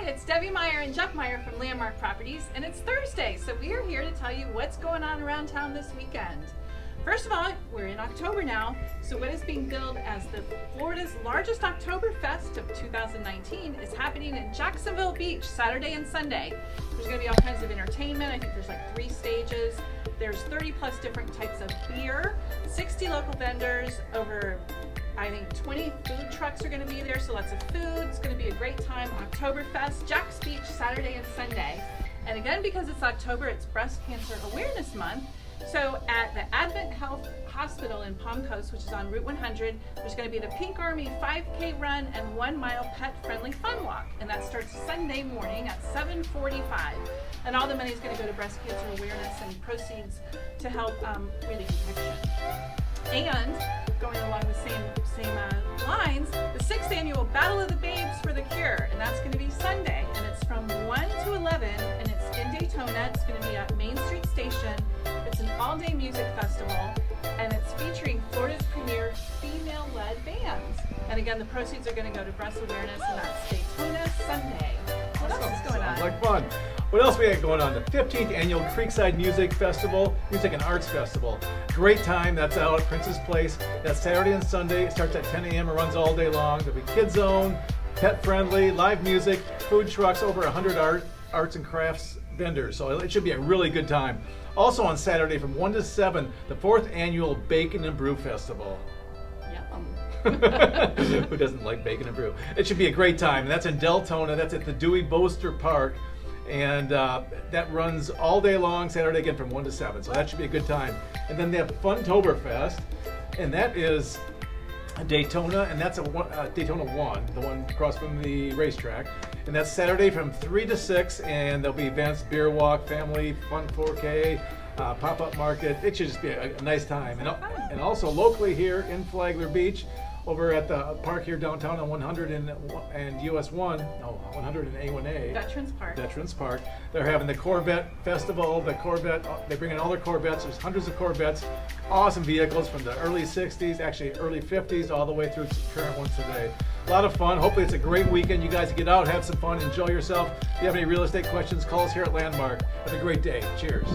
it's Debbie Meyer and Jeff Meyer from Landmark Properties, and it's Thursday, so we are here to tell you what's going on around town this weekend. First of all, we're in October now, so what is being billed as the Florida's largest Oktoberfest of 2019 is happening in Jacksonville Beach Saturday and Sunday. There's going to be all kinds of entertainment. I think there's like 3 stages. There's 30 plus different types of beer, 60 local vendors, over I think 20 food trucks are going to be there, so lots of food. It's going to be a great time. Oktoberfest, Jack's Beach, Saturday and Sunday. And again, because it's October, it's Breast Cancer Awareness Month. So at the Advent Health Hospital in Palm Coast, which is on Route 100, there's going to be the Pink Army 5K run and 1 mile pet-friendly fun walk. And that starts Sunday morning at 7:45. And all the money is going to go to breast cancer awareness and proceeds to help relieve infection. And going along the same lines, the 6th annual Battle of the Babes for the Cure, and that's going to be Sunday, and it's from 1 to 11, and it's in Daytona. It's going to be at Main Street Station. It's an all-day music festival, and it's featuring Florida's premier female-led bands. And again, the proceeds are going to go to breast awareness, and that's Daytona Sunday. What else is going on? Sounds like fun. What else we got going on? The 15th annual Creekside Music Festival, Music and Arts Festival. Great time. That's out at Prince's Place. That's Saturday and Sunday. It starts at 10 a.m. and runs all day long. There'll be kids zone, pet friendly, live music, food trucks, over 100 arts and crafts vendors. So it should be a really good time. Also on Saturday from 1 to 7, the 4th annual Bacon and Brew Festival. Who doesn't like bacon and brew? It should be a great time. That's in Deltona. That's at the Dewey Boaster Park. And that runs all day long, Saturday again from 1 to 7. So that should be a good time. And then they have Funtoberfest, and that is Daytona, and that's Daytona 1, the one across from the racetrack. And that's Saturday from 3 to 6, and there'll be events, beer walk, family, fun 4K, pop-up market. It should just be a nice time. And also locally here in Flagler Beach, over at the park here downtown on 100 and US 1, no, 100 and A1A. Veterans Park. They're having the Corvette Festival. They bring in all their Corvettes. There's hundreds of Corvettes. Awesome vehicles from the early 60s, actually early 50s, all the way through to current ones today. A lot of fun. Hopefully it's a great weekend. You guys get out, have some fun, enjoy yourself. If you have any real estate questions, call us here at Landmark. Have a great day. Cheers.